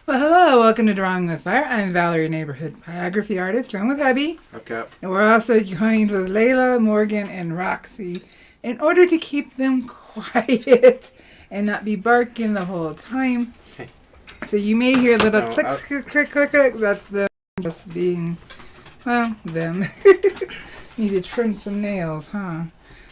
Well, hello, welcome to Drawing with Fire. I'm Valarie, neighborhood pyrography artist, drawing with hubby. Okay. And we're also joined with Layla, Morgan, and Roxy in order to keep them quiet and not be barking the whole time. Hey. So you may hear little clicks, click, click, click, click. That's them just being, well, them. Need to trim some nails, huh?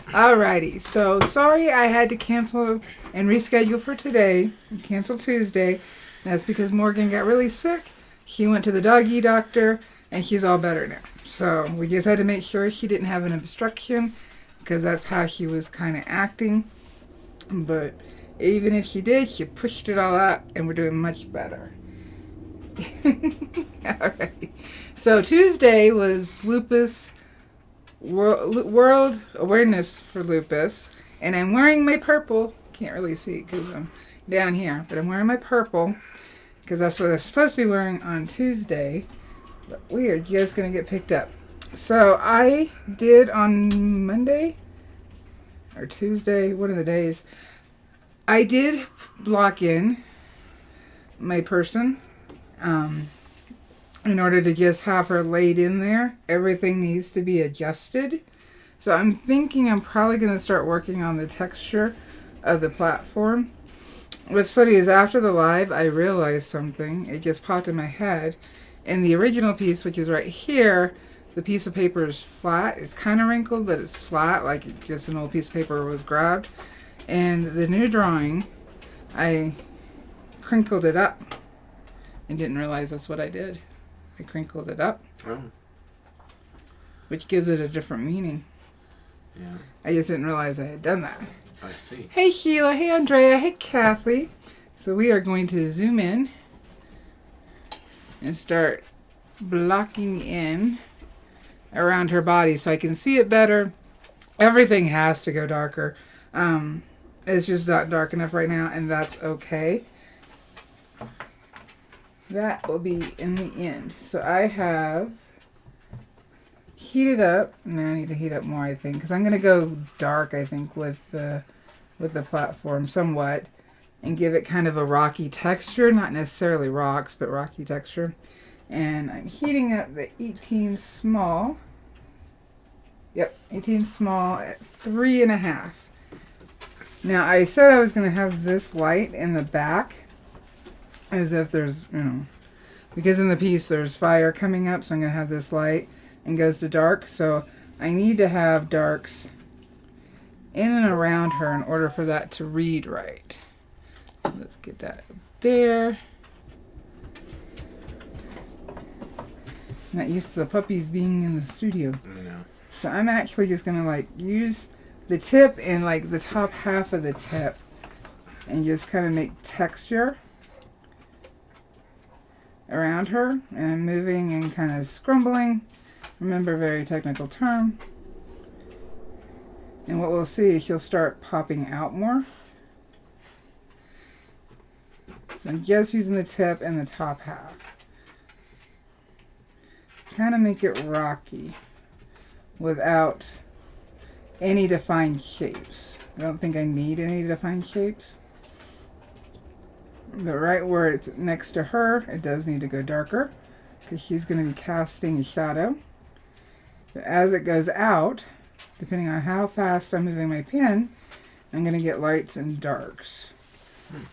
Alrighty, so sorry I had to cancel and reschedule for today. Cancel Tuesday. That's because Morgan got really sick. He went to the doggy doctor, and he's all better now. So we just had to make sure he didn't have an obstruction, because that's how he was kind of acting. But even if he did, he pushed it all out, and we're doing much better. Alright. So Tuesday was Lupus World Awareness for Lupus, and I'm wearing my purple. Can't really see because I'm down here, but I'm wearing my purple because that's what I'm supposed to be wearing on Tuesday. But weird, you guys gonna get picked up. So I did on Monday or Tuesday, one of the days, I did block in my person in order to just have her laid in there. Everything needs to be adjusted. So I'm thinking I'm probably going to start working on the texture of the platform. What's funny is after the live, I realized something. It just popped in my head. In the original piece, which is right here, the piece of paper is flat. It's kind of wrinkled, but it's flat, like just an old piece of paper was grabbed. And the new drawing, I crinkled it up and didn't realize that's what I did. I crinkled it up, which gives it a different meaning. Yeah. I just didn't realize I had done that. I see. Hey Sheila, hey Andrea, hey Kathy. So we are going to zoom in and start blocking in around her body so I can see it better. Everything has to go darker. It's just not dark enough right now, and that's okay. That will be in the end. So I have heated up. Now I need to heat up more, I think, because I'm going to go dark, I think, with the platform somewhat and give it kind of a rocky texture. Not necessarily rocks, but rocky texture. And I'm heating up the 18 small. Yep, 18 small at 3.5. Now I said I was going to have this light in the back as if there's, because in the piece there's fire coming up, so I'm going to have this light and goes to dark. So I need to have darks in and around her in order for that to read right. Let's get that up there. Not used to the puppies being in the studio. I know. So I'm actually just going to use the tip and the top half of the tip and just kind of make texture around her, and I'm moving and kind of scrumbling. Remember, very technical term. And what we'll see is she'll start popping out more. So I'm just using the tip and the top half. Kind of make it rocky without any defined shapes. I don't think I need any defined shapes. But right where it's next to her, it does need to go darker because she's going to be casting a shadow. But as it goes out, depending on how fast I'm moving my pen, I'm going to get lights and darks.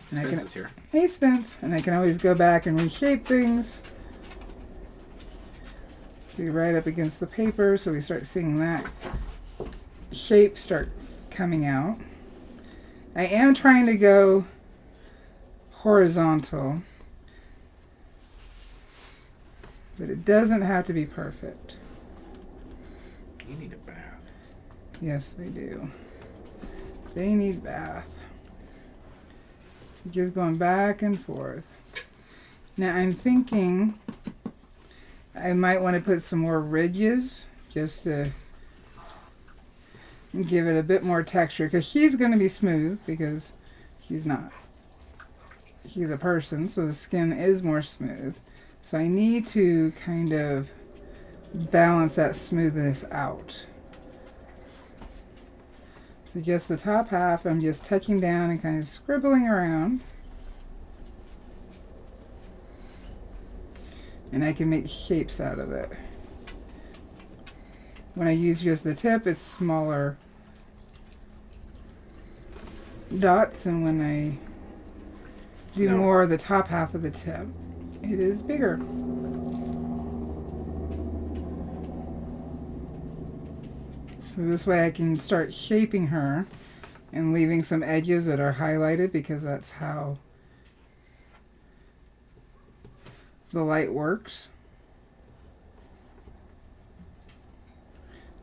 Spence is here. Hey Spence! And I can always go back and reshape things. See, right up against the paper, so we start seeing that shape start coming out. I am trying to go horizontal, but it doesn't have to be perfect. You need a bath. Yes, they do. They need bath. Just going back and forth. Now I'm thinking I might want to put some more ridges just to give it a bit more texture, because she's going to be smooth because she's not. She's a person, so the skin is more smooth. So I need to kind of balance that smoothness out. So just the top half, I'm just touching down and kind of scribbling around. and I can make shapes out of it. When I use just the tip, it's smaller dots, and when I do more of the top half of the tip, it is bigger. So this way I can start shaping her and leaving some edges that are highlighted, because that's how the light works.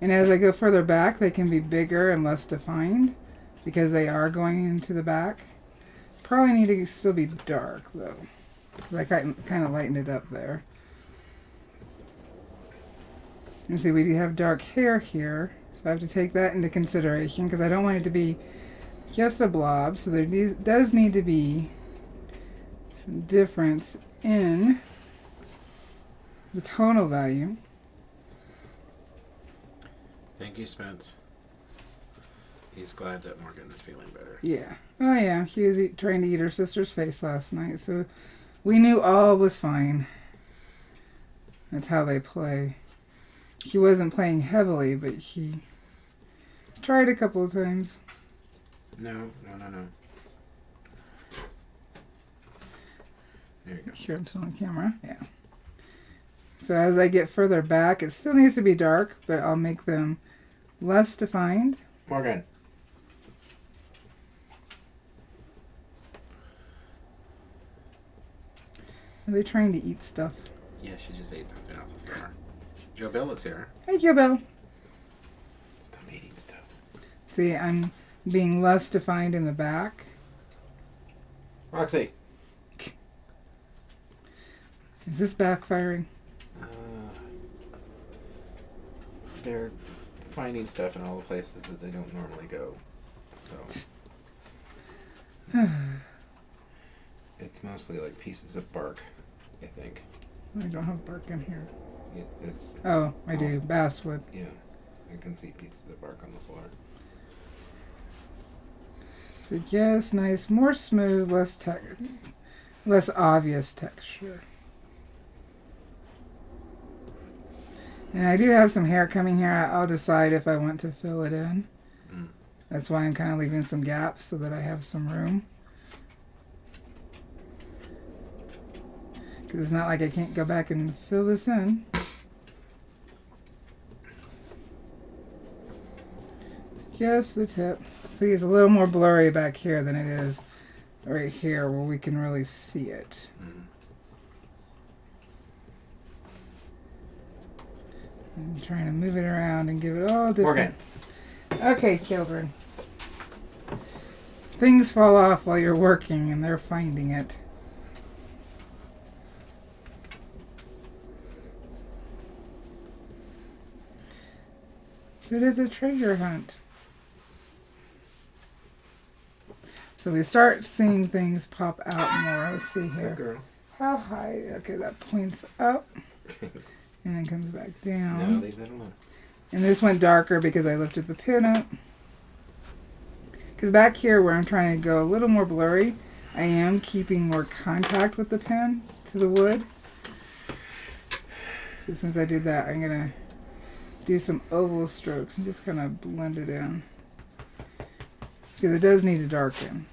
And as I go further back, they can be bigger and less defined because they are going into the back. Probably need to still be dark though. Like I kind of lightened it up there. And see, we have dark hair here, so I have to take that into consideration because I don't want it to be just a blob. So there does need to be some difference in the tonal value. Thank you, Spence. He's glad that Morgan is feeling better. Yeah. Oh yeah, she was trying to eat her sister's face last night, so we knew all was fine. That's how they play. She wasn't playing heavily, but she tried a couple of times. No. There you go. Sure, I'm still on camera. Yeah. So as I get further back, it still needs to be dark, but I'll make them less defined. Morgan. Are they trying to eat stuff? Yeah, she just ate something off the floor. Joe Bill is here. Hey, Joe Bell. Stop eating stuff. See, I'm being less defined in the back. Roxy. Is this backfiring? They're finding stuff in all the places that they don't normally go. So it's mostly like pieces of bark, I think. I don't have bark in here. It's Oh, I do. awesome. Basswood. Yeah, you can see pieces of bark on the floor. So just nice, more smooth, less obvious texture. And I do have some hair coming here. I'll decide if I want to fill it in. Mm. That's why I'm kind of leaving some gaps so that I have some room. Because it's not like I can't go back and fill this in. Just the tip. See, it's a little more blurry back here than it is right here where we can really see it. Mm. I'm trying to move it around and give it all different. Morgan. Okay, children. Things fall off while you're working and they're finding it. It is a treasure hunt. So we start seeing things pop out more. Let's see Good here. girl. How high? Okay, that points up and then comes back down. No, leave that alone. And this went darker because I lifted the pin up. Because back here where I'm trying to go a little more blurry, I am keeping more contact with the pen to the wood. So since I did that, I'm going to do some oval strokes and just kind of blend it in. Because it does need to darken.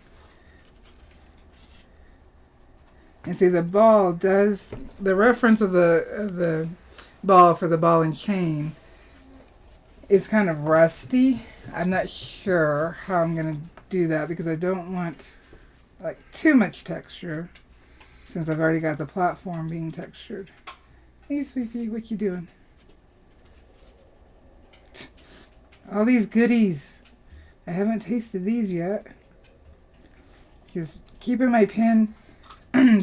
And see, the ball does, the reference of the ball for the ball and chain is kind of rusty. I'm not sure how I'm going to do that because I don't want like too much texture since I've already got the platform being textured. Hey, sweetie, what you doing? All these goodies. I haven't tasted these yet. Just keeping my pen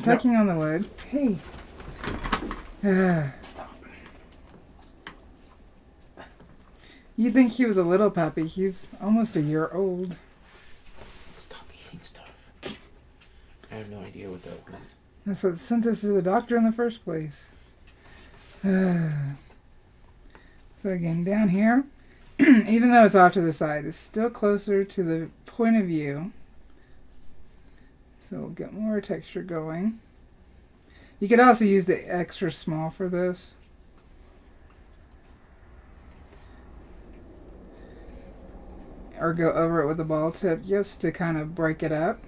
touching on the wood. Hey. Stop. You think he was a little puppy. He's almost a year old. Stop eating stuff. I have no idea what that was. That's what sent us to the doctor in the first place. So again, down here, even though it's off to the side, it's still closer to the point of view. So we'll get more texture going. You could also use the extra small for this. Or go over it with a ball tip just to kind of break it up.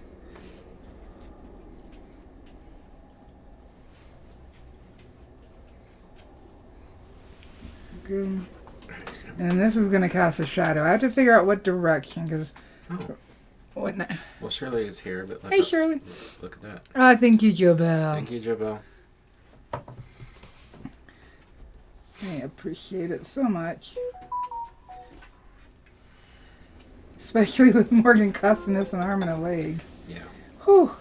Good. And this is going to cast a shadow. I have to figure out what direction because. Oh. What? Well, Shirley is here, but hey, Shirley. Look at that. Thank you, JoBell. Thank you, JoBell. I appreciate it so much. Especially with Morgan costing us an arm and a leg. Yeah. Whew.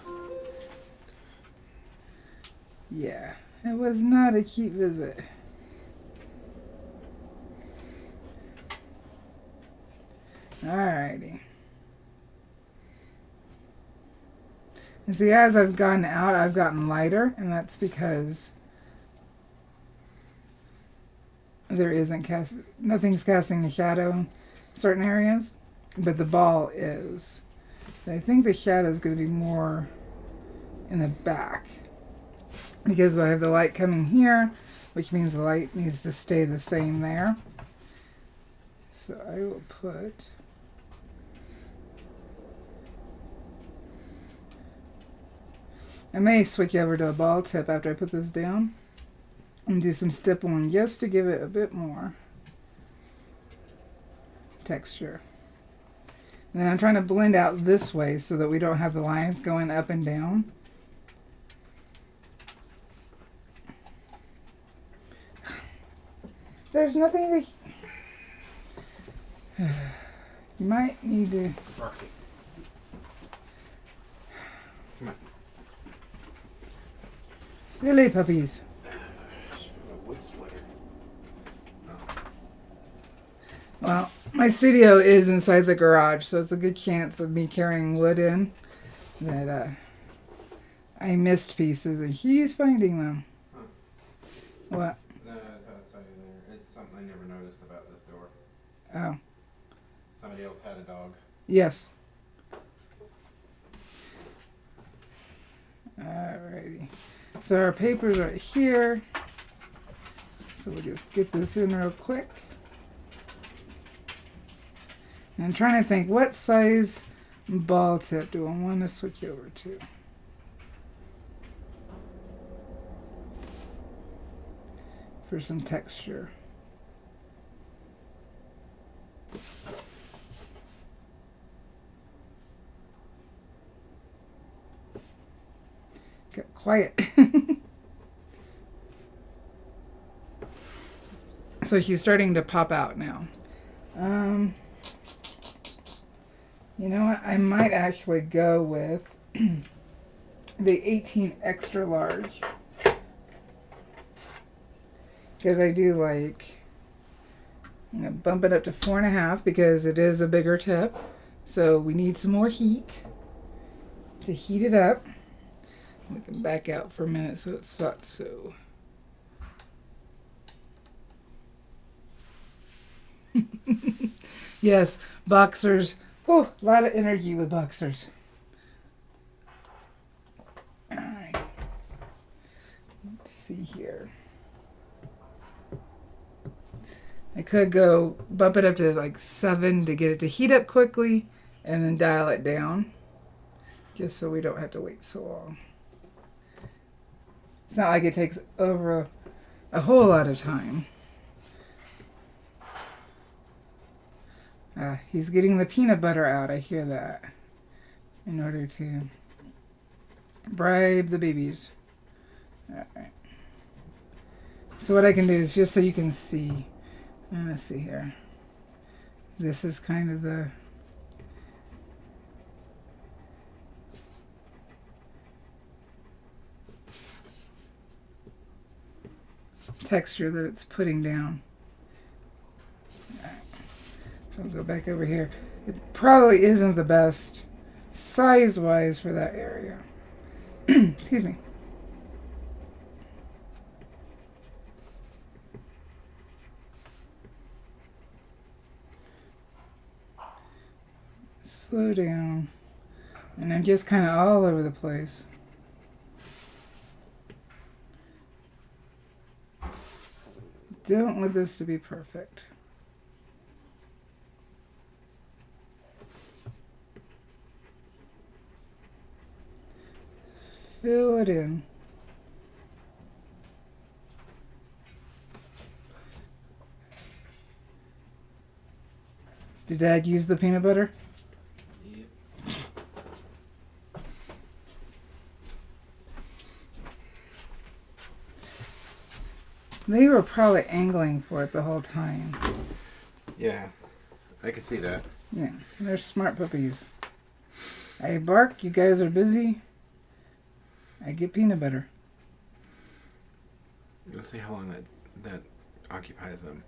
Yeah, it was not a cute visit. Alrighty. And see, as I've gone out, I've gotten lighter, and that's because nothing's casting a shadow in certain areas, but the ball is. I think the shadow is going to be more in the back because I have the light coming here, which means the light needs to stay the same there. So I will put I may switch over to a ball tip after I put this down and do some stippling just to give it a bit more texture. And then I'm trying to blend out this way so that we don't have the lines going up and down. There's nothing to... You might need to... Roxy. Come on. Silly puppies. A wood splitter. Oh. Well, my studio is inside the garage, so it's a good chance of me carrying wood in that I missed pieces and he's finding them. Huh. What? No, I'll tell you there. It's something I never noticed about this door. Oh. Somebody else had a dog. Yes. Alrighty. So our paper's right here. So we'll just get this in real quick. And I'm trying to think, what size ball tip do I want to switch over to? For some texture. Get quiet. So she's starting to pop out now. You know what? I might actually go with the 18 extra large. Because I do like, bump it up to 4.5 because it is a bigger tip. So we need some more heat to heat it up. We can back out for a minute so it's not so. Yes, boxers. Oh, a lot of energy with boxers. All right. Let's see here. I could go bump it up to like 7 to get it to heat up quickly and then dial it down just so we don't have to wait so long. It's not like it takes over a whole lot of time. He's getting the peanut butter out. I hear that. In order to bribe the babies. All right. So what I can do is just so you can see. Let's see here. This is kind of the texture that it's putting down. So I'll go back over here. It probably isn't the best size-wise for that area. Excuse me. Slow down. And I'm just kind of all over the place. don't want this to be perfect. Fill it in. Did Dad use the peanut butter? Yep. They were probably angling for it the whole time. Yeah, I could see that. Yeah, they're smart puppies. I bark, you guys are busy. I get peanut butter. Let's see how long that occupies them.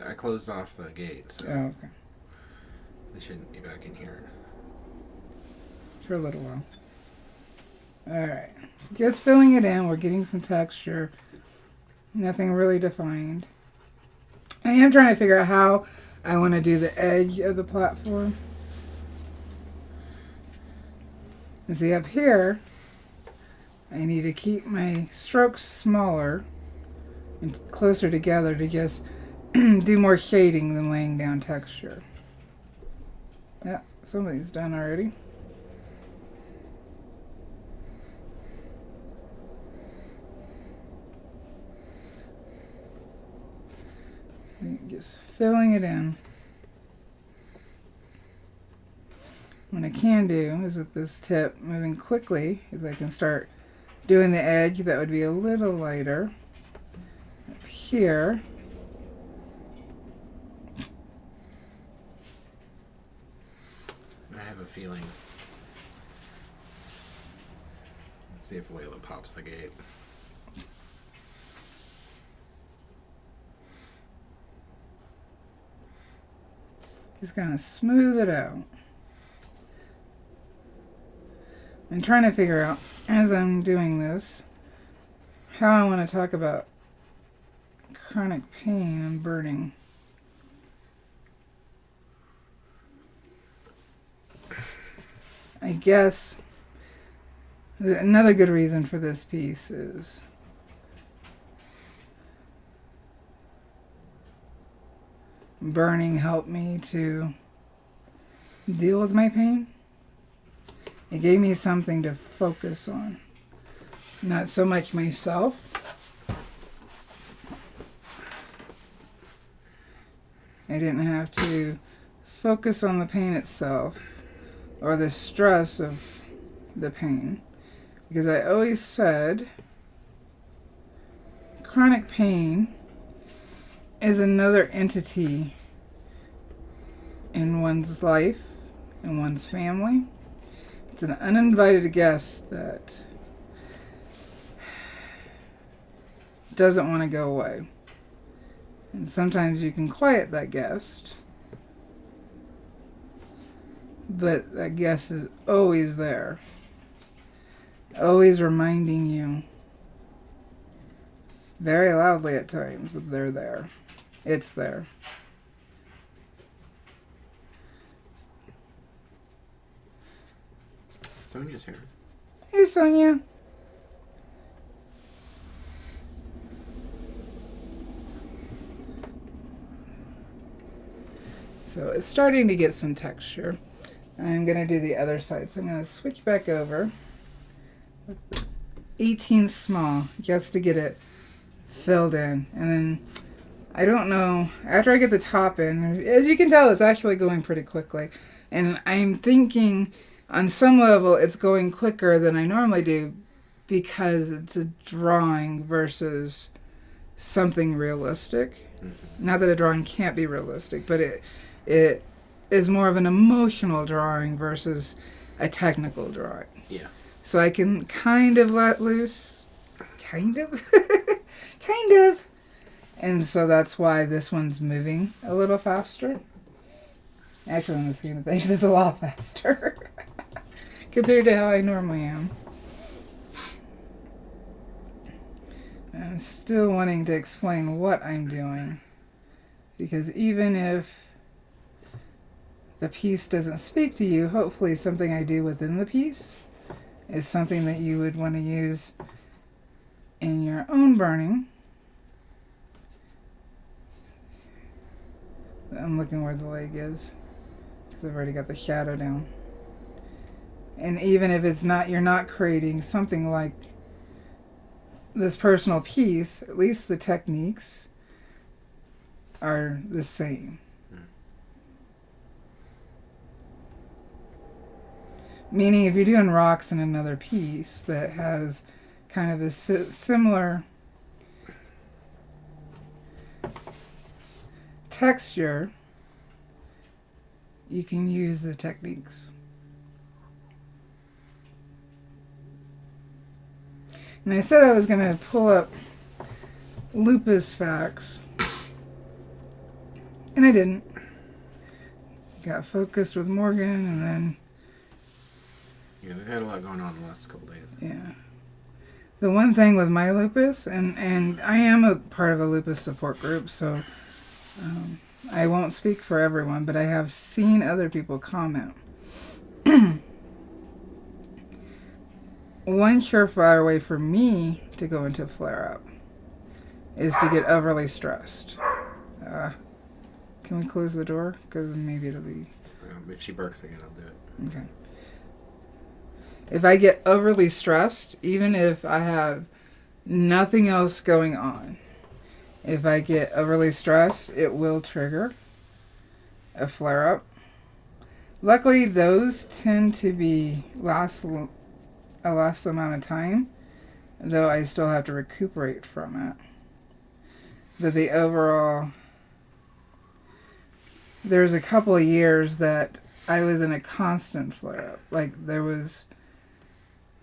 I closed off the gate, so Oh, okay. they shouldn't be back in here. For a little while. Alright. So just filling it in. We're getting some texture. Nothing really defined. I am trying to figure out how I want to do the edge of the platform. And see up here, I need to keep my strokes smaller and closer together to just do more shading than laying down texture. Yeah, somebody's done already. Just filling it in. What I can do is with this tip moving quickly is I can start doing the edge that would be a little lighter up here. I have a feeling. Let's see if Layla pops the gate. Just gonna smooth it out. I'm trying to figure out, as I'm doing this, how I want to talk about chronic pain and burning. I guess another good reason for this piece is burning helped me to deal with my pain. It gave me something to focus on. Not so much myself. I didn't have to focus on the pain itself or the stress of the pain. Because I always said chronic pain is another entity in one's life, in one's family. It's an uninvited guest that doesn't want to go away. And sometimes you can quiet that guest, but that guest is always there, always reminding you very loudly at times that they're there. It's there. Sonia's here. Hey, Sonia. So it's starting to get some texture. I'm going to do the other side. So I'm going to switch back over. 18 small just to get it filled in. And then I don't know, after I get the top in, as you can tell, it's actually going pretty quickly. And I'm thinking on some level it's going quicker than I normally do because it's a drawing versus something realistic. Mm-hmm. Not that a drawing can't be realistic, but it is more of an emotional drawing versus a technical drawing. Yeah. So I can kind of let loose. Kind of? Kind of. And so that's why this one's moving a little faster. Actually, in the scheme of things, it's a lot faster compared to how I normally am. I'm still wanting to explain what I'm doing, because even if the piece doesn't speak to you, hopefully something I do within the piece is something that you would want to use in your own burning. I'm looking where the leg is because I've already got the shadow down. And even if it's not, you're not creating something like this personal piece, at least the techniques are the same. Meaning if you're doing rocks in another piece that has kind of a similar texture, you can use the techniques. And I said I was going to pull up Lupus facts, and I didn't. Got focused with Morgan, and then... Yeah, we've had a lot going on the last couple days. Yeah. The one thing with my lupus, and I am a part of a lupus support group, so I won't speak for everyone, but I have seen other people comment. One surefire way for me to go into flare-up is to get overly stressed. Can we close the door? Because maybe it'll be... If she barks again, I'll do it. Okay. If I get overly stressed, even if I have nothing else going on, if I get overly stressed, it will trigger a flare-up. Luckily, those tend to be last amount of time, though I still have to recuperate from it. But the overall... There's a couple of years that I was in a constant flare-up. Like, there was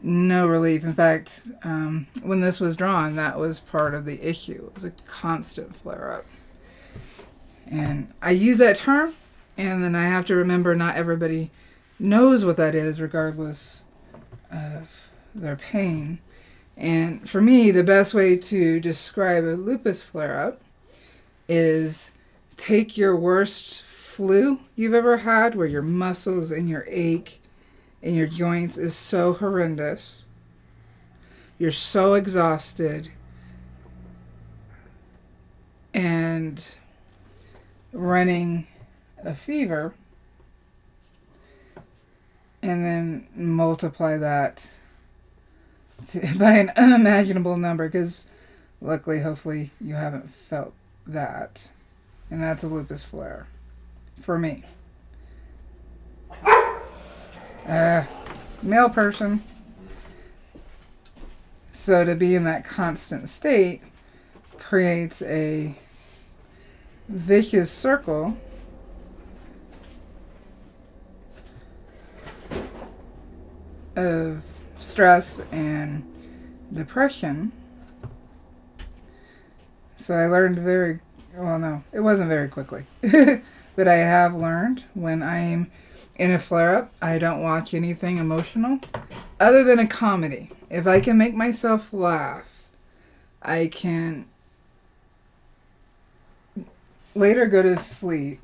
no relief. In fact, when this was drawn, that was part of the issue. It was a constant flare-up. And I use that term, and then I have to remember not everybody knows what that is, regardless of their pain. And for me, the best way to describe a lupus flare-up is take your worst flu you've ever had, where your muscles and your ache in your joints is so horrendous. You're so exhausted and running a fever, and then multiply that by an unimaginable number, because luckily, hopefully, you haven't felt that. And that's a lupus flare for me. Male person. So to be in that constant state creates a vicious circle of stress and depression. So I learned it wasn't very quickly. But I have learned when I'm in a flare-up, I don't watch anything emotional other than a comedy. If I can make myself laugh, I can later go to sleep,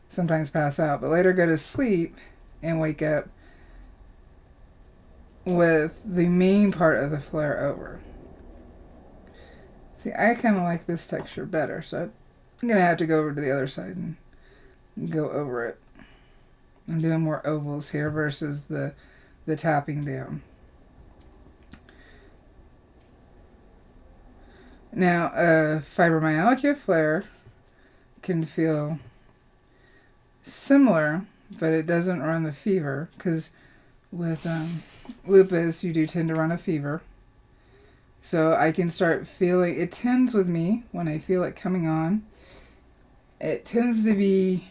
sometimes pass out, but later go to sleep and wake up with the main part of the flare over. See, I kind of like this texture better, so I'm going to have to go over to the other side and go over it. I'm doing more ovals here versus the tapping down. Now, a fibromyalgia flare can feel similar, but it doesn't run the fever, because with lupus, you do tend to run a fever. So I can start feeling, it tends with me, when I feel it coming on, it tends to be,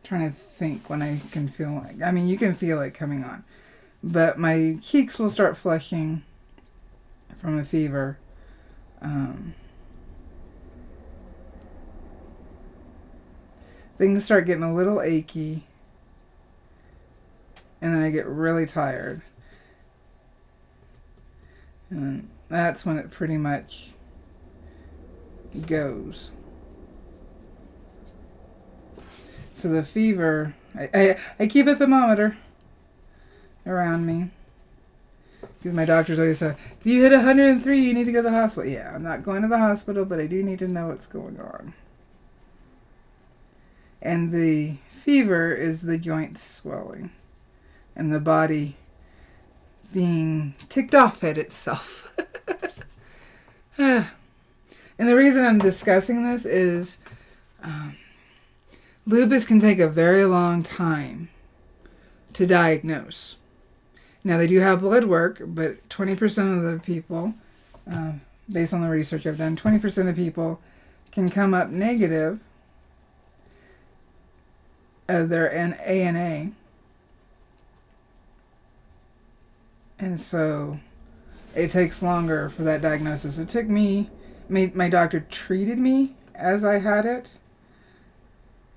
trying to think when I can feel like, I mean, you can feel it coming on, but my cheeks will start flushing from a fever. Things start getting a little achy, and then I get really tired. And that's when it pretty much goes. So the fever, I keep a thermometer around me. Because my doctors always say, if you hit 103, you need to go to the hospital. Yeah, I'm not going to the hospital, but I do need to know what's going on. And the fever is the joint swelling and the body being ticked off at itself. And the reason I'm discussing this is lupus can take a very long time to diagnose. Now, they do have blood work, but 20% of the people, based on the research I've done, 20% of people can come up negative of their ANA. And so it takes longer for that diagnosis. It took me, my doctor treated me as I had it,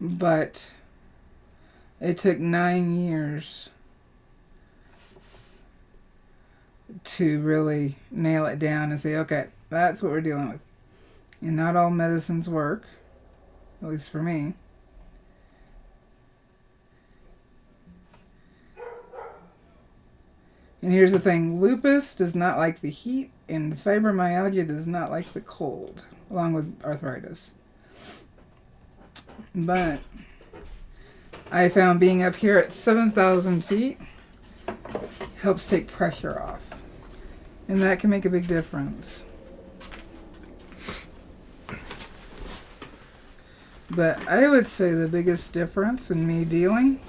but it took 9 years to really nail it down and say, okay, that's what we're dealing with. And not all medicines work, at least for me. And here's the thing, lupus does not like the heat, and fibromyalgia does not like the cold, along with arthritis. But I found being up here at 7,000 feet helps take pressure off. And that can make a big difference. But I would say the biggest difference in me dealing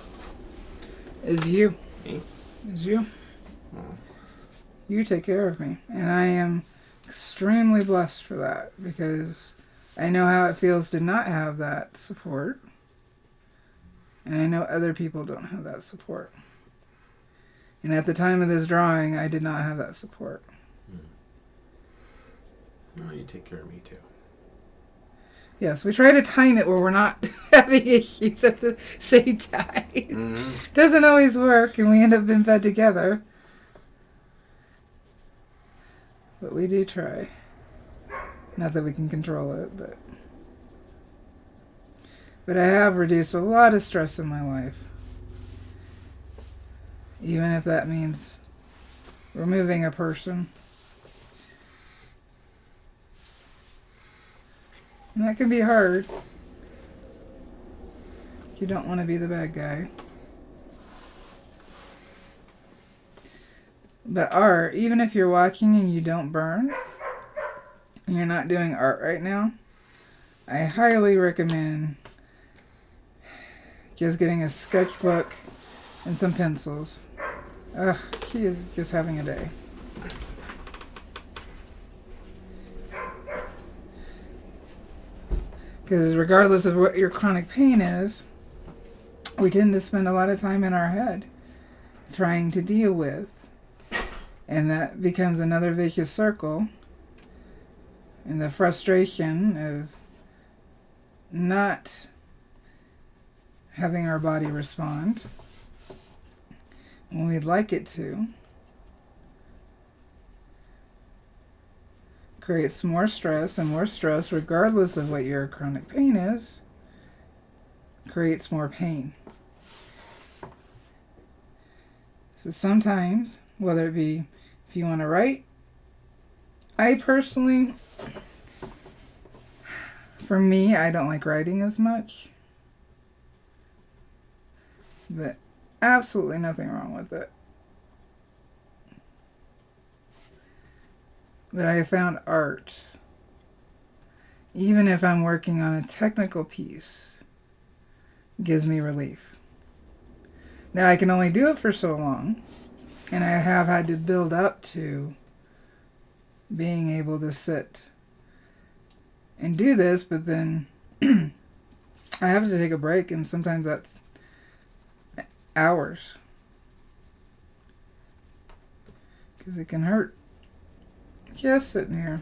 is you. Me? Is you. Oh. You take care of me. And I am extremely blessed for that, because I know how it feels to not have that support. And I know other people don't have that support. And at the time of this drawing, I did not have that support. No, you take care of me too. Yes, we try to time it where we're not having issues at the same time. Mm-hmm. Doesn't always work, and we end up in bed together. But we do try. Not that we can control it, but I have reduced a lot of stress in my life. Even if that means removing a person. And that can be hard. You don't want to be the bad guy. But art, even if you're watching and you don't burn, and you're not doing art right now, I highly recommend just getting a sketchbook and some pencils. Ugh, he is just having a day. Because regardless of what your chronic pain is, we tend to spend a lot of time in our head trying to deal with. And that becomes another vicious circle. And the frustration of not having our body respond when we'd like it to creates more stress, and more stress, regardless of what your chronic pain is, creates more pain. So sometimes, whether it be if you want to write, I personally, for me, I don't like writing as much, but absolutely nothing wrong with it. But I found art, even if I'm working on a technical piece, gives me relief. Now, I can only do it for so long, and I have had to build up to being able to sit and do this, but then I have to take a break, and sometimes that's hours, because it can hurt just sitting here.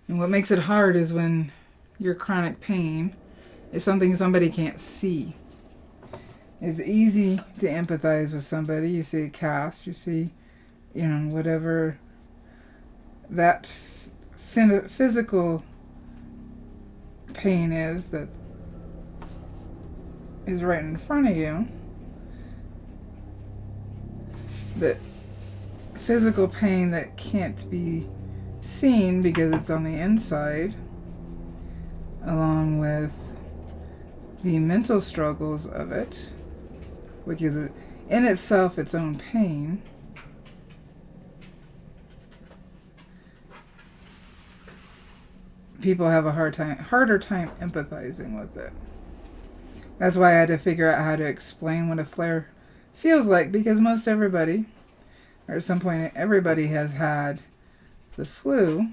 And what makes it hard is when your chronic pain is something somebody can't see. It's easy to empathize with somebody. You see a cast, you see, whatever that physical pain is that is right in front of you. But physical pain that can't be seen because it's on the inside, along with the mental struggles of it, which is in itself its own pain. People have a harder time empathizing with it. That's why I had to figure out how to explain what a flare feels like, because most everybody, or at some point everybody, has had the flu.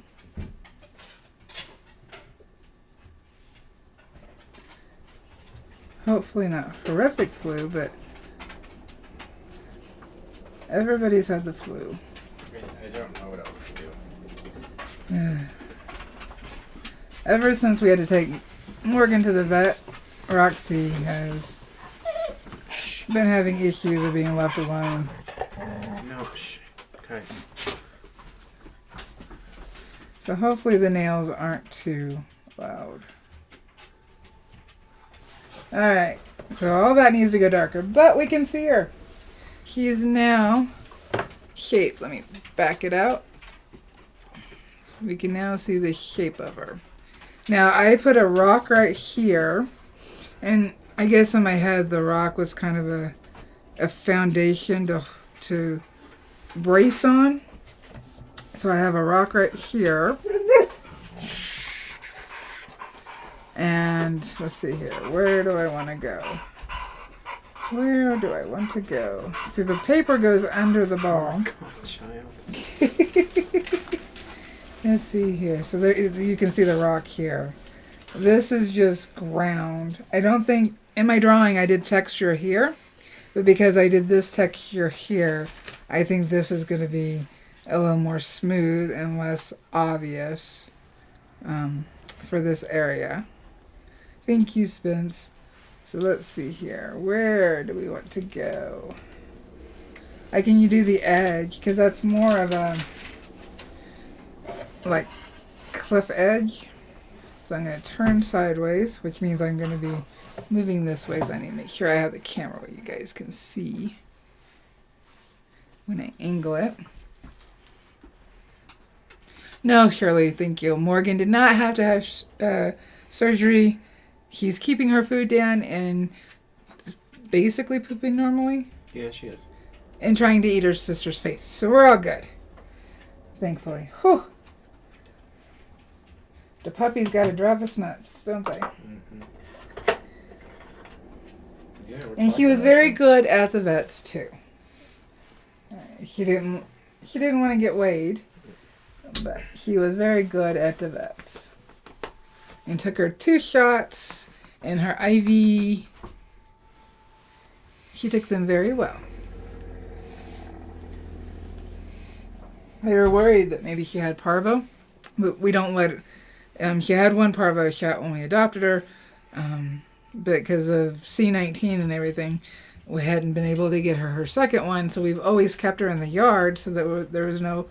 Hopefully not horrific flu, but everybody's had the flu. I don't know what else to do. Ever since we had to take Morgan to the vet, Roxy has been having issues of being left alone. No, shh. Guys. So hopefully the nails aren't too loud. Alright, so all that needs to go darker, but we can see her. He's now shaped. Let me back it out. We can now see the shape of her. Now I put a rock right here, and I guess in my head the rock was kind of a foundation to brace on. So I have a rock right here. And let's see here. Where do I want to go? Where do I want to go? See, the paper goes under the ball. Oh, God, child. Let's see here. So there, you can see the rock here. This is just ground. I don't think, in my drawing I did texture here, but because I did this texture here, I think this is going to be a little more smooth and less obvious for this area. Thank you, Spence. So let's see here. Where do we want to go? Can you do the edge? Because that's more of a, like, cliff edge. So I'm going to turn sideways, which means I'm going to be moving this way. So I need to make sure I have the camera where you guys can see when I angle it. No, Shirley, thank you. Morgan did not have to have surgery. He's keeping her food down and basically pooping normally. Yeah, she is. And trying to eat her sister's face. So we're all good. Thankfully. Whew. The puppies got to drive us nuts, don't they? Mm-hmm. Yeah, And he was very good at the vets too. He didn't want to get weighed, but he was very good at the vets. And took her 2 shots and her IV. She took them very well. They were worried that maybe she had parvo, but we don't let it. She had 1 parvo shot when we adopted her, but because of C19 and everything, we hadn't been able to get her second one, so we've always kept her in the yard so that there was no,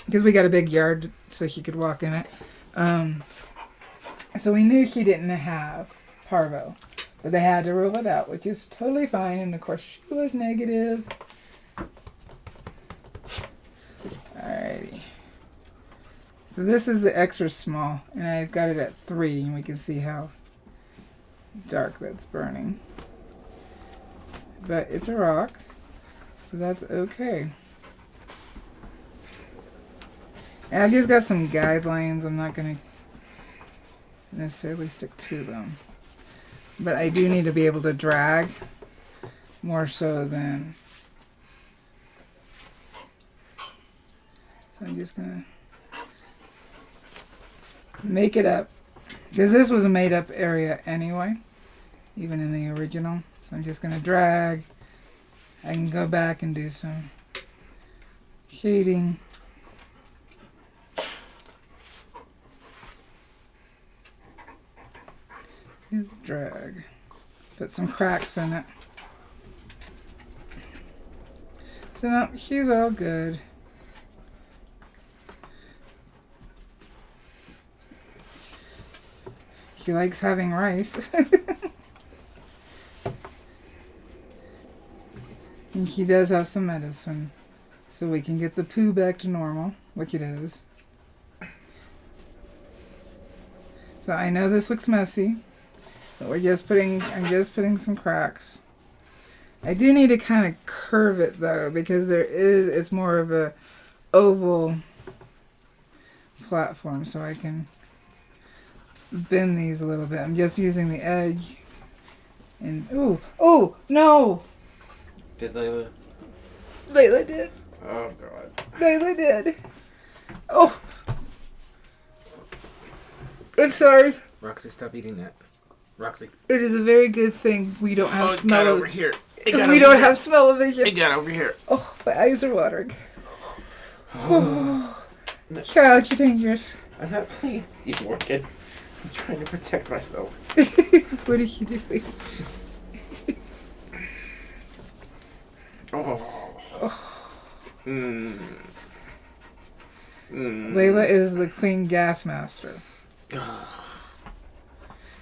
because we got a big yard so she could walk in it. So we knew she didn't have parvo, but they had to rule it out, which is totally fine, and of course she was negative. Alrighty. So this is the extra small, and I've got it at 3, and we can see how dark that's burning. But it's a rock, so that's okay. And I've just got some guidelines. I'm not going to necessarily stick to them. But I do need to be able to drag more so than... So I'm just going to make it up. Because this was a made up area anyway, even in the original. So I'm just going to drag. I can go back and do some shading. Just drag. Put some cracks in it. So no, she's all good. She likes having rice. And he does have some medicine. So we can get the poo back to normal, which it is. So I know this looks messy, but I'm just putting some cracks. I do need to kind of curve it though, because it's more of a oval platform, so I can bend these a little bit. I'm just using the edge. And oh no! Did Layla? Layla did. Oh God. Layla did. Oh, I'm sorry. Roxy, stop eating that. Roxy. It is a very good thing we don't have smell over here. We don't have smell-o-vision. It got over here. Oh, my eyes are watering. Oh. Child, you're dangerous. I'm not playing with you, Morgan. I'm trying to protect myself. What are you doing? Layla is the Queen Gas Master.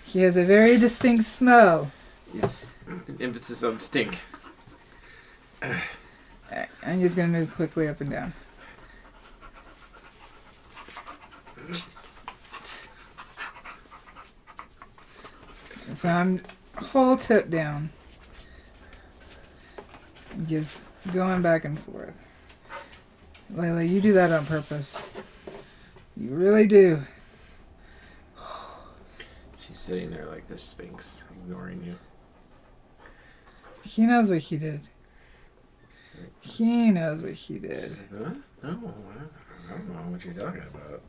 She has a very distinct smell. It's emphasis on stink. I'm just going to move quickly up and down. So I'm whole tip down. Just going back and forth. Layla, you do that on purpose. You really do. She's sitting there like this Sphinx, ignoring you. She knows what she did. She knows what she did. Huh? No, I don't know what you're talking about.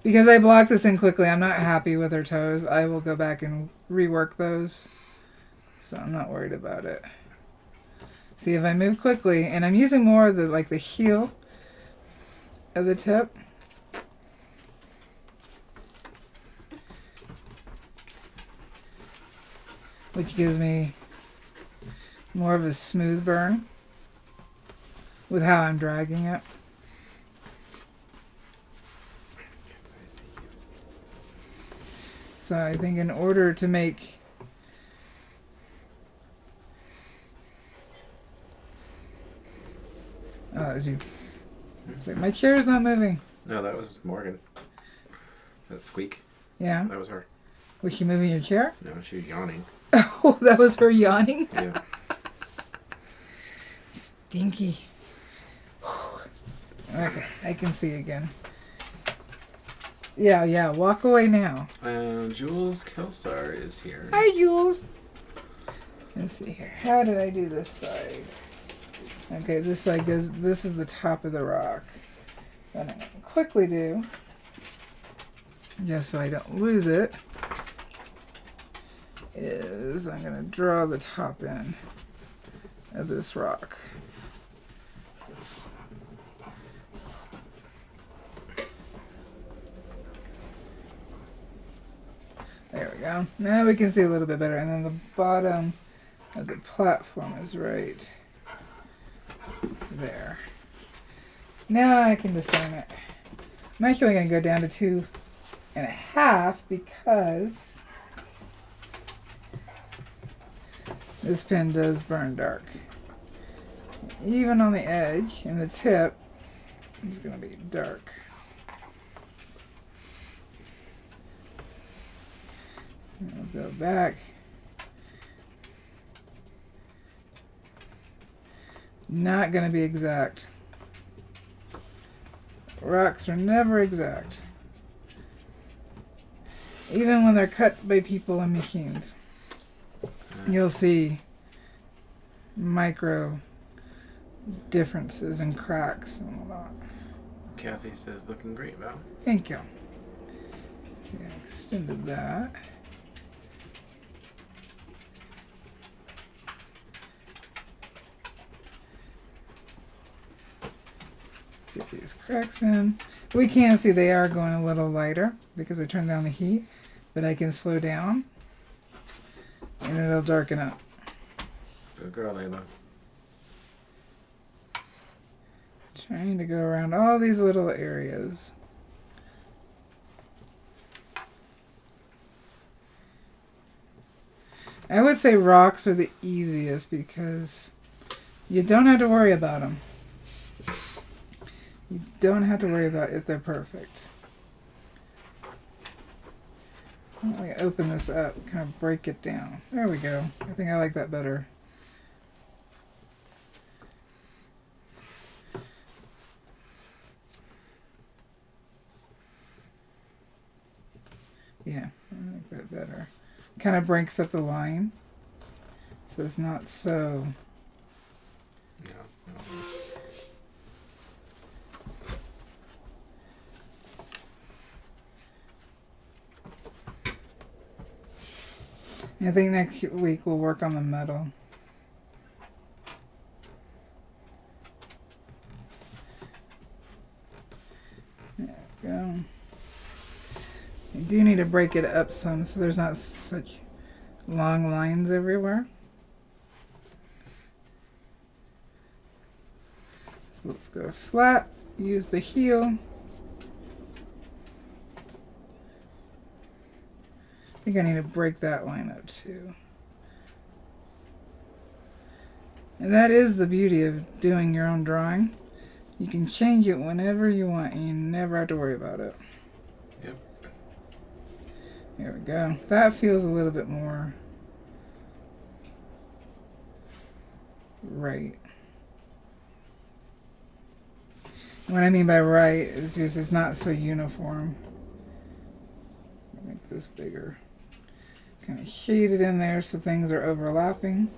Because I blocked this in quickly, I'm not happy with her toes. I will go back and rework those. So I'm not worried about it. See, if I move quickly, and I'm using more of the heel of the tip. Which gives me more of a smooth burn with how I'm dragging it. So I think in order to make that was you. It's like, my chair is not moving. No, that was Morgan. That squeak. Yeah. That was her. Was she moving your chair? No, she was yawning. Oh, that was her yawning? Yeah. Stinky. Okay, I can see again. Yeah, walk away now. Jules Kelsar is here. Hi, Jules. Let's see here. How did I do this side? Okay, this side goes, this is the top of the rock. What I'm going to quickly do, just so I don't lose it, is I'm going to draw the top end of this rock. There we go. Now we can see a little bit better. And then the bottom of the platform is right there. Now I can discern it. I'm actually going to go down to 2.5 because this pen does burn dark. Even on the edge and the tip, it's going to be dark. I'll go back. Not going to be exact. Rocks are never exact. Even when they're cut by people and machines. You'll see micro differences and cracks and all that. Kathy says, looking great, Val. Thank you. See, I extended that. Get these cracks in. We can see they are going a little lighter because I turned down the heat, but I can slow down and it'll darken up. Good girl, Layla. Trying to go around all these little areas. I would say rocks are the easiest because You don't have to worry about them. You don't have to worry about if they're perfect. Let me open this up, kind of break it down. There we go. I think I like that better. Yeah, I like that better. Kind of breaks up the line, so it's not so... No. I think next week we'll work on the metal. There we go. You do need to break it up some so there's not such long lines everywhere. So let's go flat, use the heel. I think I need to break that line up too. And that is the beauty of doing your own drawing. You can change it whenever you want and you never have to worry about it. Yep. There we go. That feels a little bit more right. What I mean by right is just it's not so uniform. Make this bigger. Kind of shade it in there so things are overlapping.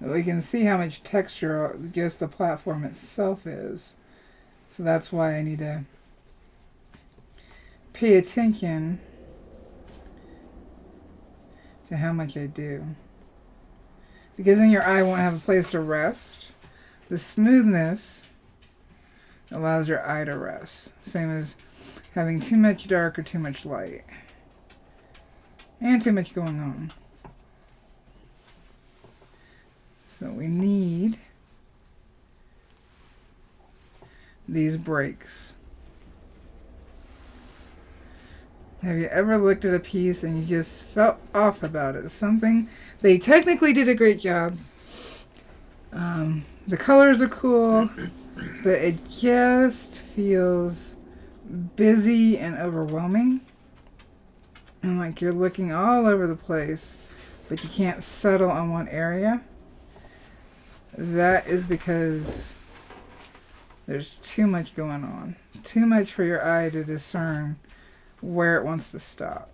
We can see how much texture just the platform itself is. So that's why I need to pay attention to how much I do. Because then your eye won't have a place to rest. The smoothness allows your eye to rest. Same as having too much dark or too much light. And too much going on. So we need these breaks. Have you ever looked at a piece and you just felt off about it? Something, they technically did a great job. The colors are cool, but it just feels busy and overwhelming. And like you're looking all over the place, but you can't settle on one area. That is because there's too much going on. Too much for your eye to discern where it wants to stop.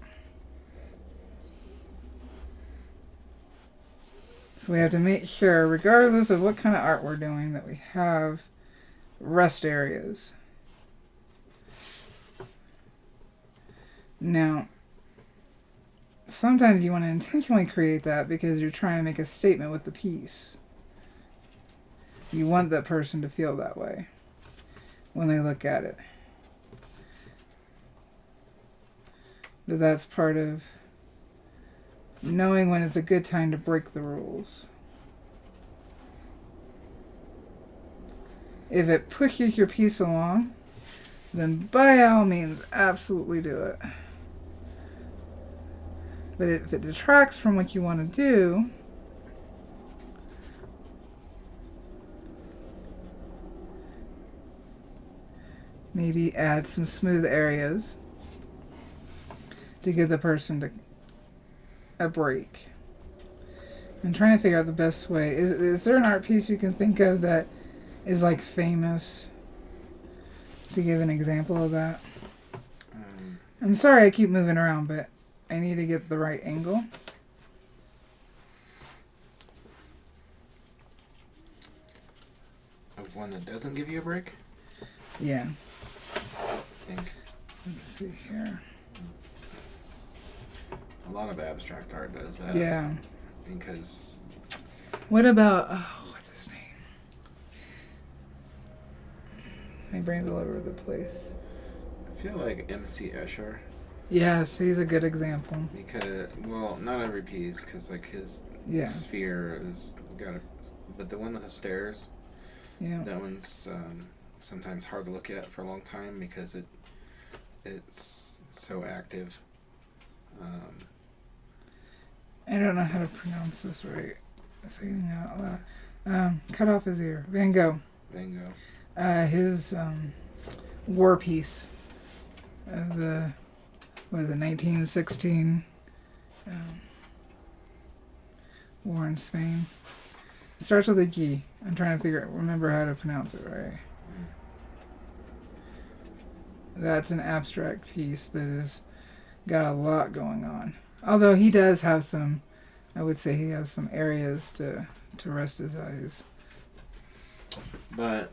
So we have to make sure, regardless of what kind of art we're doing, that we have rest areas. Now, sometimes you want to intentionally create that because you're trying to make a statement with the piece. You want that person to feel that way when they look at it. But that's part of knowing when it's a good time to break the rules. If it pushes your piece along, then by all means, absolutely do it. But if it detracts from what you want to do, maybe add some smooth areas to give the person a break. I'm trying to figure out the best way. Is there an art piece you can think of that is like famous? To give an example of that. I'm sorry I keep moving around, but I need to get the right angle. Of one that doesn't give you a break? Yeah. I think. Let's see here. A lot of abstract art does that. Yeah. Because... What about... Oh, what's his name? My brain's all over the place. I feel like MC Escher. Yes, he's a good example. Because, well, not every piece, because like his sphere is got a... But the one with the stairs, that one's sometimes hard to look at for a long time because it's so active. I don't know how to pronounce this right. Saying it out loud. Cut off his ear. Van Gogh. His war piece of the, what was it, 1916 war in Spain. It starts with a G. I'm trying to remember how to pronounce it right. That's an abstract piece that has got a lot going on. Although he does have some, I would say he has some areas to rest his eyes. But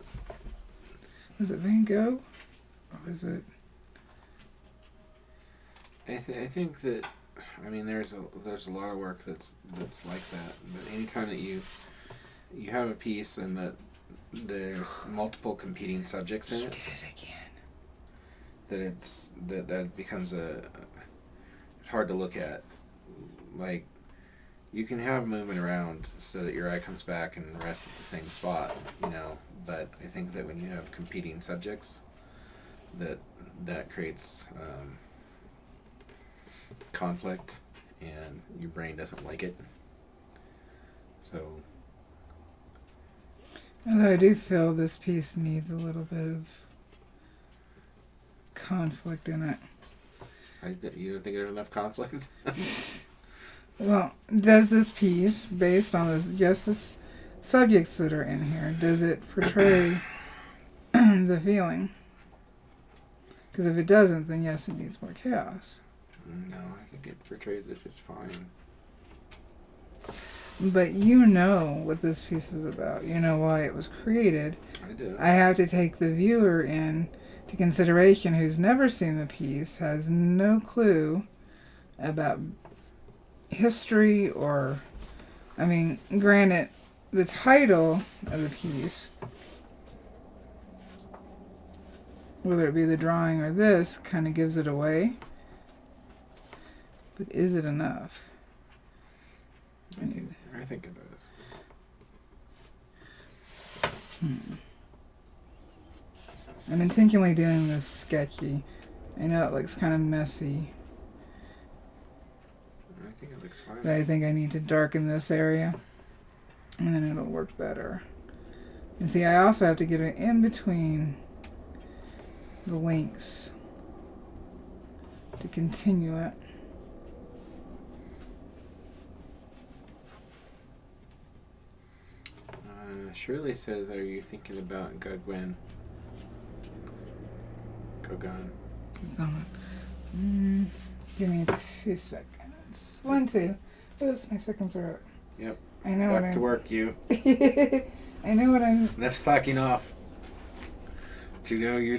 is it Van Gogh? Or is it? I think that, I mean, there's a lot of work that's like that. But anytime that you have a piece and that there's multiple competing subjects in it, Did it again. that becomes it's hard to look at. Like, you can have movement around so that your eye comes back and rests at the same spot, but I think that when you have competing subjects, that creates conflict, and your brain doesn't like it. So, although I do feel this piece needs a little bit of conflict in it. You don't think there's enough conflict? Well, does this piece, based on the subjects that are in here, does it portray the feeling? Because if it doesn't, then yes, it needs more chaos. No, I think it portrays it just fine. But you know what this piece is about. You know why it was created. I do. I have to take the viewer in to consideration who's never seen the piece, has no clue about history or, I mean, granted, the title of the piece, whether it be the drawing or this, kind of gives it away. But is it enough? I think it is. I'm intentionally doing this sketchy. I know it looks kind of messy. I think it looks fine. But I think I need to darken this area, and then it'll work better. And see, I also have to get it in between the links to continue it. Shirley says, are you thinking about Goguen? Give me 2 seconds. 1, 2. Oops, my seconds are up. Yep. I know Back to work, you. I know what I'm... Enough slacking off. Do you know you're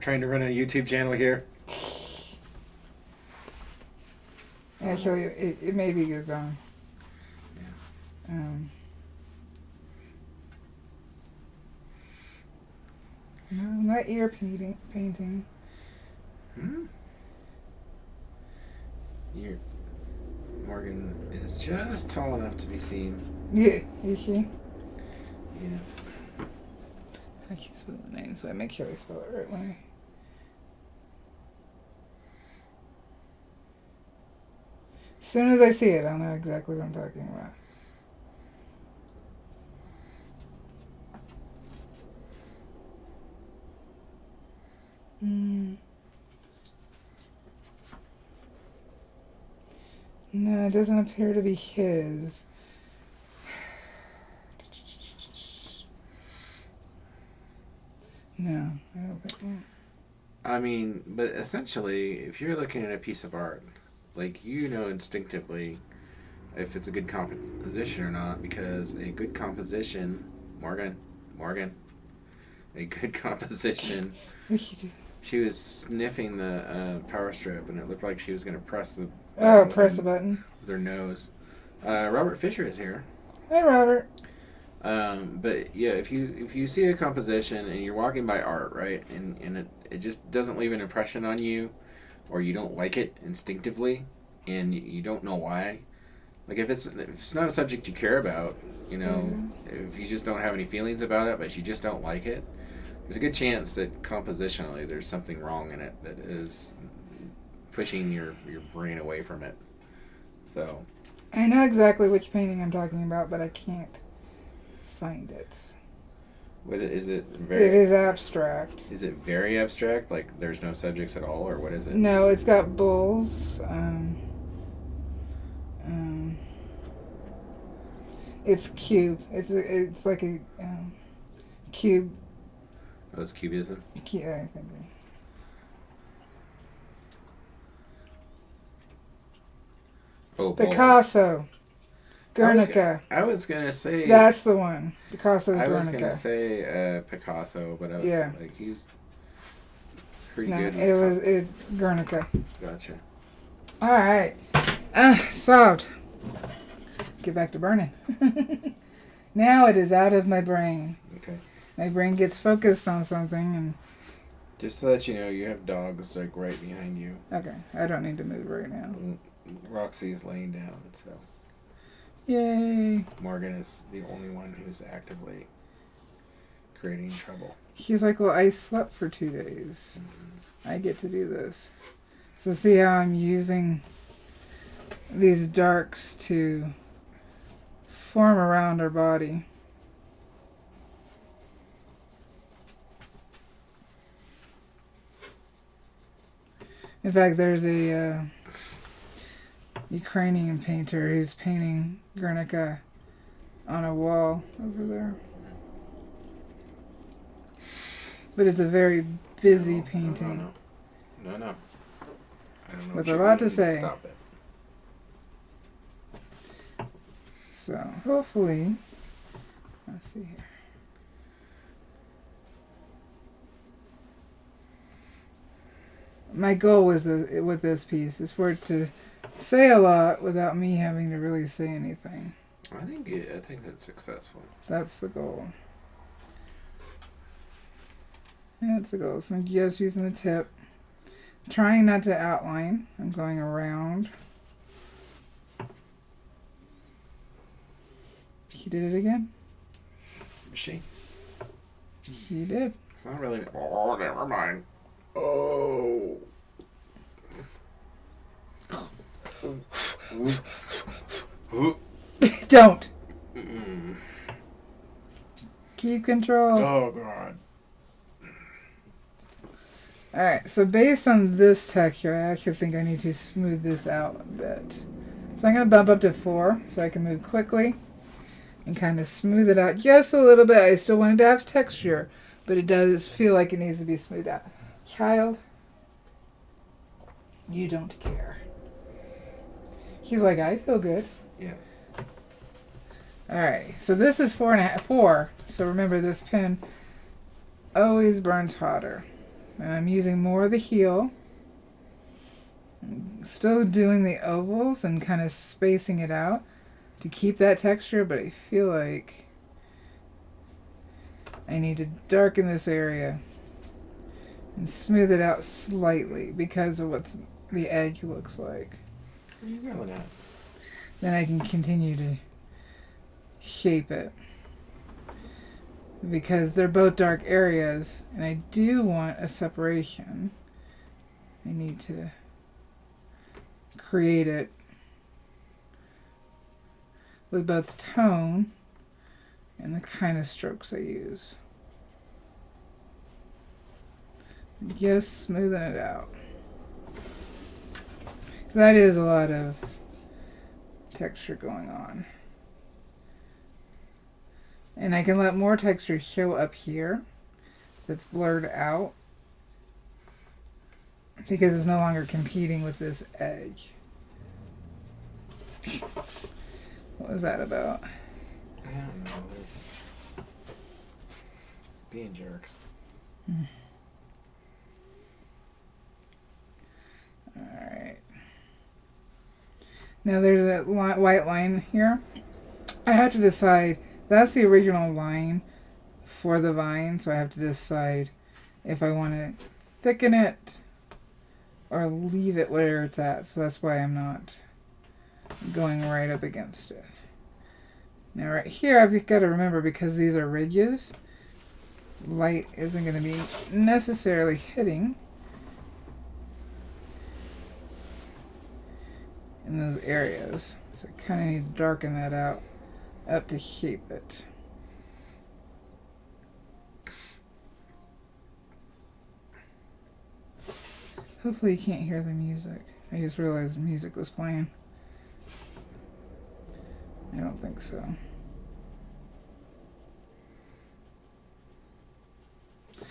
trying to run a YouTube channel here? Actually, it may be good gone. Yeah. No, not ear painting. Morgan is just tall enough to be seen. Yeah, is she? Yeah. I can spell the name, so I make sure I spell it right way. As soon as I see it, I'll know exactly what I'm talking about. No, it doesn't appear to be his. No, I don't think so. I mean, but essentially, if you're looking at a piece of art, like, instinctively if it's a good composition or not, because a good composition, Morgan, a good composition. She was sniffing the power strip, and it looked like she was going to press the button. Press the button with her nose. Robert Fisher is here. Hi, Robert. But yeah, if you see a composition and you're walking by art, right, and it just doesn't leave an impression on you, or you don't like it instinctively, and you don't know why. Like, if it's not a subject you care about, if you just don't have any feelings about it, but you just don't like it, there's a good chance that compositionally there's something wrong in it that is pushing your brain away from it. So, I know exactly which painting I'm talking about, but I can't find it. What is it? Very. It is abstract. Is it very abstract? Like there's no subjects at all, or what is it? No, it's got bulls. It's cube. It's like a cube. Oh, it's cubism. Yeah, I think. Oh, Picasso. Guernica. I was gonna say that's the one. Picasso's Guernica. I was gonna say Picasso, but I was like he's pretty good. It Guernica. Gotcha. All right, solved. Get back to burning. Now it is out of my brain. Okay. My brain gets focused on something, and just to let you know, you have dogs like right behind you. Okay, I don't need to move right now. Roxy is laying down, so. Yay. Morgan is the only one who's actively creating trouble. He's like, well, I slept for 2 days. Mm-hmm. I get to do this. So see how I'm using these darks to form around her body. In fact, there's a Ukrainian painter who's painting Guernica on a wall over there. But it's a very busy painting. No. I don't know. With a lot to say. Stop it. So, hopefully, let's see here. My goal was with this piece is for it to say a lot without me having to really say anything. I think that's successful. That's the goal. Yeah, that's the goal. So I'm just using the tip. Trying not to outline. I'm going around. She did it again. She did. It's not really. Oh, never mind. Oh. Don't. Keep control. Oh, God. Alright, so based on this texture, I actually think I need to smooth this out a bit. So I'm going to bump up to 4 so I can move quickly and kind of smooth it out just a little bit. I still want it to have texture, but it does feel like it needs to be smoothed out. Child, you don't care. He's like, I feel good. Yeah. Alright, so this is 4. So remember, this pen always burns hotter. And I'm using more of the heel. I'm still doing the ovals and kind of spacing it out to keep that texture, but I feel like I need to darken this area and smooth it out slightly because of what the edge looks like. What are you yelling at? Then I can continue to shape it. Because they're both dark areas, and I do want a separation. I need to create it with both tone and the kind of strokes I use. Just smoothing it out. That is a lot of texture going on. And I can let more texture show up here that's blurred out because it's no longer competing with this edge. What was that about? I don't know. They're being jerks. Alright. Now there's a white line here. I have to decide. That's the original line for the vine, so I have to decide if I want to thicken it or leave it where it's at. So that's why I'm not going right up against it. Now right here, I've got to remember, because these are ridges, light isn't going to be necessarily hitting. in those areas. So I kind of need to darken that out up to shape it. Hopefully you can't hear the music. I just realized the music was playing. I don't think so.